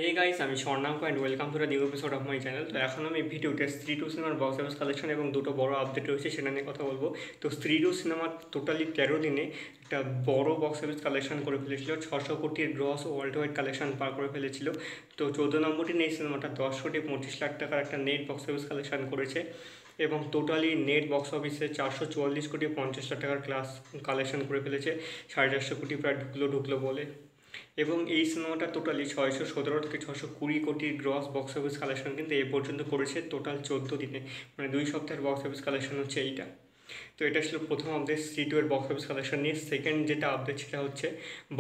হে guys, আমি Swarnanka and welcome to the new episode of my channel. তো এখন আমি ভিডিওতে স্ত্রী টু সিনেমার বক্স অফিস কালেকশন এবং দুটো বড় আপডেট রয়েছে সেটা নিয়ে কথা বলবো। তো স্ত্রী টু সিনেমার টোটালি 13 দিনে একটা বড় বক্স অফিস কালেকশন করে ফেলেছিল, 600 কোটির গ্রস ওয়ার্ল্ড ওয়াইড কালেকশন পার করে ফেলেছিল। তো 14 নম্বর দিনে এই সিনেমাটা 10 কোটি 25 লাখ টাকার একটা নেট বক্স অফিস কালেকশন করেছে এবং টোটালি নেট বক্স অফিসে 444 কোটি 50 লাখ টাকার ক্লাস কালেকশন করে ফেলেছে। 450 কোটি প্রায় ঢুকলো বলে। এবং এই সিনেমাটা টোটালি 617 থেকে 620 কোটির গ্রস বক্স অফিস কালেকশন কিন্তু এ পর্যন্ত করেছে টোটাল 14 দিনে, মানে 2 সপ্তাহের বক্স অফিস কালেকশন হচ্ছে এইটা। তো এটা ছিল প্রথম আপডেট সি টু এর বক্স অফিস কালেকশন নিয়ে। সেকেন্ড যেটা আপডেট সেটা হচ্ছে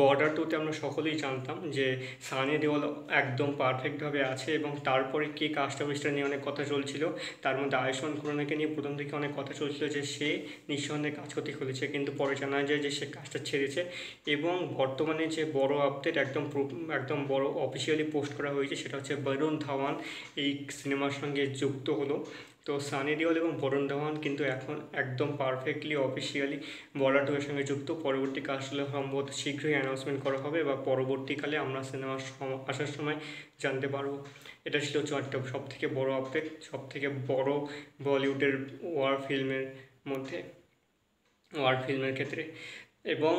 বর্ডার টুতে আমরা সকলেই জানতাম যে সানি দেওয়াল একদম পারফেক্টভাবে আছে এবং তারপরে কে কাস্ট অফিসটা নিয়ে অনেক কথা চলছিল। তার মধ্যে আয়ুষ্মান খুরানাকে নিয়ে প্রথম থেকে অনেক কথা চলছিল যে সে নিঃসন্দেহে কাজ করতে খুলেছে, কিন্তু পরে জানা যায় যে সে কাজটা ছেড়েছে। এবং বর্তমানে যে বড় আপডেট একদম বড় অফিসিয়ালি পোস্ট করা হয়েছে সেটা হচ্ছে বরুণ ধাওয়ান এই সিনেমার সঙ্গে যুক্ত হলো। তো সানি দেওয়াল এবং বরুণ ধাওয়ান কিন্তু এখন একদম পারফেক্টলি অফিসিয়ালি বর্ডার টু এর সঙ্গে যুক্ত। পরবর্তী কাজগুলো সম্ভবত শীঘ্রই অ্যানাউন্সমেন্ট করা হবে বা পরবর্তীকালে আমরা সিনেমার আসার সময় জানতে পারবো। এটা ছিল সব থেকে বড় আপডেট, সব থেকে বড় বলিউডের ওয়ার ফিল্মের ক্ষেত্রে। এবং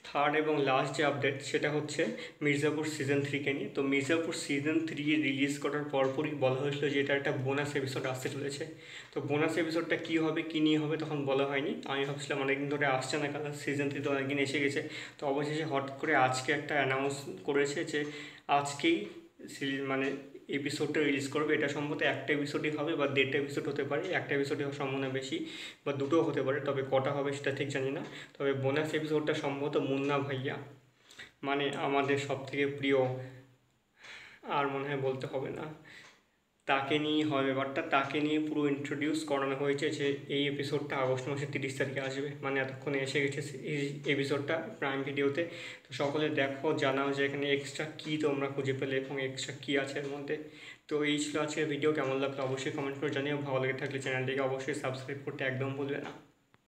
থার্ড এবং লাস্ট যে আপডেট সেটা হচ্ছে মির্জাপুর সিজন 3কে নিয়ে। তো মির্জাপুর সিজন 3 রিলিজ করার পরপরই বলা হয়েছিল যে এটা একটা বোনাস এপিসোড আসতে চলেছে। তো বোনাস এপিসোডটা কী হবে কী নিয়ে হবে তখন বলা হয়নি। আমি ভাবছিলাম অনেকদিন ধরে আসছে না, কারণ সিজন 3 তো অনেকদিন এসে গেছে। তো অবশেষে হঠাৎ করে আজকে একটা অ্যানাউন্স করেছে যে আজকেই মানে এপিসোডটা রিলিজ করবে। এটা সম্ভবত একটা এপিসোডই হবে বা 1.5টা এপিসোড হতে পারে, একটা এপিসোডই হওয়ার সম্ভাবনা বেশি বা দুটোও হতে পারে, তবে কটা হবে সেটা ঠিক জানি না। তবে বোনাস এপিসোডটা সম্ভবত মুন্না ভাইয়া, মানে আমাদের সব থেকে প্রিয়, আর মনে হয় বলতে হবে না, তাকে নিয়ে হয় ব্যাপারটা। তাকে নিয়ে পুরো ইন্ট্রোডিউস করানো হয়েছে যে এই এপিসোডটা আগস্ট মাসের 30 তারিখে আসবে, মানে এতক্ষণে এসে গেছে এই এপিসোডটা প্রাইম ভিডিওতে। তো সকলে দেখো, জানাও যে এখানে এক্সট্রা কী তোমরা খুঁজে পেলে এবং এক্সট্রা কী আছে এর মধ্যে। তো এই ছিল আজকের ভিডিও। কেমন লাগলো অবশ্যই কমেন্ট করে জানিও। ভালো লেগে থাকলে চ্যানেলটিকে অবশ্যই সাবস্ক্রাইব করতে একদম ভুলবে না।